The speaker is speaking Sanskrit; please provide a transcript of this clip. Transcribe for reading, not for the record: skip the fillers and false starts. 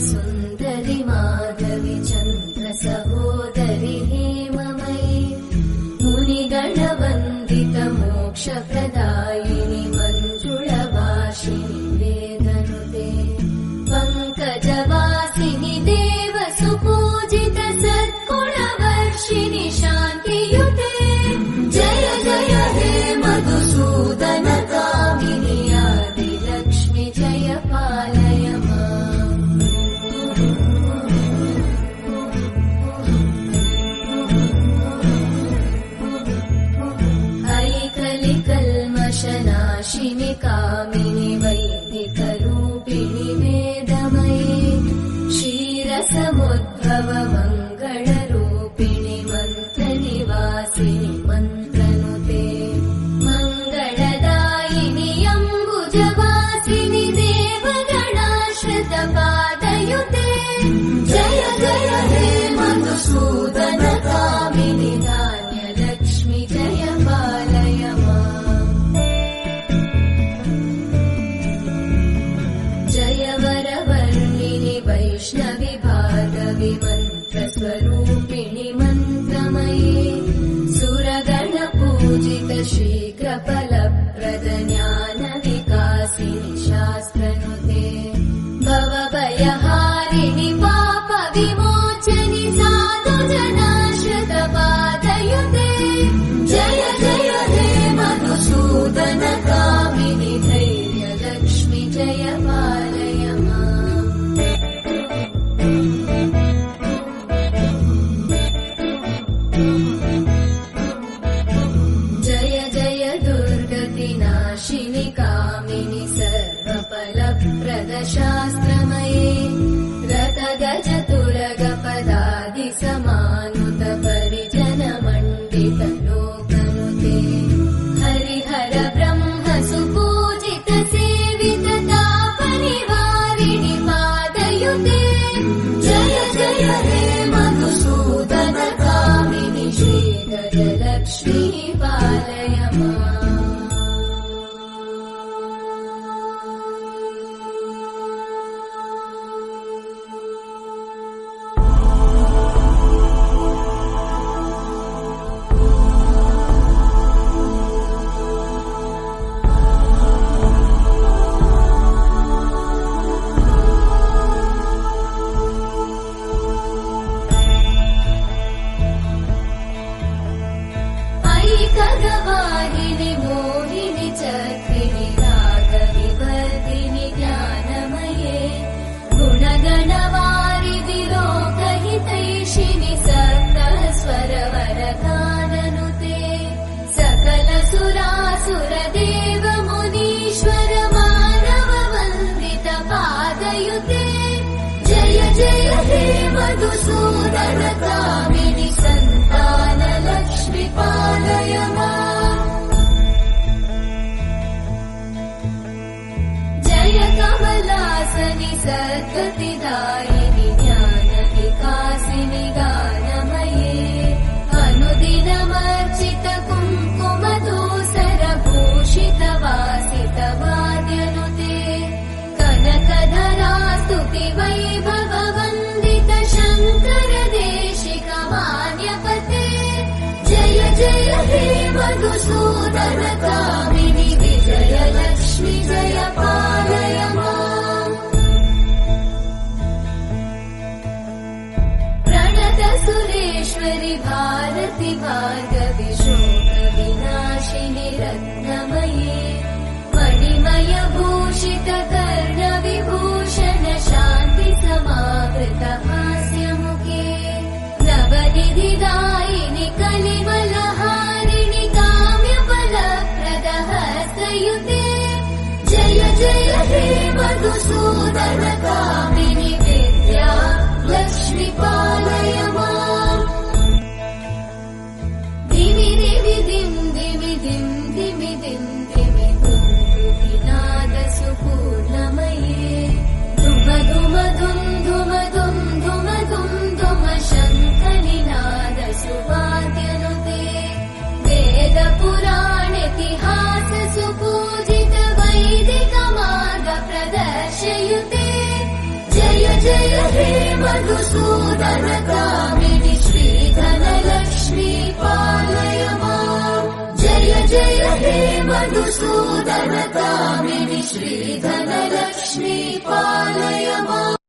सुन्दरि माधवि चन्द्र सहोदरि हेममयि मुनिगणवन्दित मोक्षप्रदायिनि मञ्जुळभाषिणि वेदनुते पङ्कजवासिनि देव सुपूजित सद्गुणवर्षिणि शान्तियुते जय जय हे मधुसूदन कामिनि आदिलक्ष्मि जय पालय माम् ऐकलिकल्मषनाशिनि कामिनि वैदिकरूपिणि वेदमयि क्षीरसमुद्भव मङ्गलरूपिणि मन्त्रनिवासिनि मन्त्रनुते मङ्गलदायिनि अम्बुजवासिनि देवगणाश्रितपादयुते जय जय हे मधुसूदन कामिनि धान्यलक्ष्मि जय पालय माम् जय वरवर्णिनि वैष्णवि भार्गवि मन्त्रस्वरूपिणि मन्त्रमयि सुरगणपूजित शीघ्रफलप्रद ज्ञानविकासिनि शास्त्रनुते भवभयहारिणि पापविमोचनि साधुजनाश्रितपादयुते जय जय हे मधुसूदन कामिनि धैर्यलक्ष्मि जय पालय माम् जय जय दुर्गतिनाशिनि कामिनि सर्वफलप्रद शास्त्रमये रथगजतुरगपदादिसमानुत परिजनमण्डित लोकनुते हरिहर ब्रह्म सुपूजित सेवित तापनिवारिणि पादयुते जय जय हे मधुसूदन कामिनि श्रीगजलक्ष्मी पालय माम् ऐकगवाहिनि मोहिनि चक्रिणि रागविवर्धिनि ज्ञानमये गुणगणवारिधि लोकहितैषिणि सप्तस्वरवरगाननुते सकल सुरासुरदेव मुनीश्वर मानव वन्दित पादयुते जय जय हे मधुसूदन कामिनि सन्तान लक्ष्मि पालय माम् जय कमलासनि सद्गतिदायिनि ज्ञानविकासिनि गानमये अनुदिनमर्चित कुङ्कुमधूसरभूषित वासित वाद्यनुते कनकधरा स्तुति वैभव वन्दित शङ्कर देशिक मान्यपते जय जय हे मधुसूदन कामिनि विजयलक्ष्मि जय पालय माम् प्रणत सुरेश्वरि भारति भार्गवि शोकविनाशिनि रत्नमये मणिमय भूषित कर्णविभूषण शान्ति समावृत हास्यमुखे नवनिधिदायिनि कलिमलहारिणि काम्यफलप्रद हस्तयुते जय जय हे मधुसूदन कामिनि विद्या लक्ष्मि पालय माम् दिवि दिवि दिं दिवि दिं दिवि दिं दिवि दुन्दुभिनाद सुपूर्णमये धुम धुम धुम धुम धुम धुम धुम धुम शङ्खनिनाद सुवाद्यनुते वेद पुराणेतिहास सुपूजित वैदिक मार्ग प्रदर्शयुते जय मधुसूदन कामिनि श्रीधनलक्ष्मी पालय माम् जय जय हे मधुसूदन कामिनि श्रीधनलक्ष्मी पालय माम्।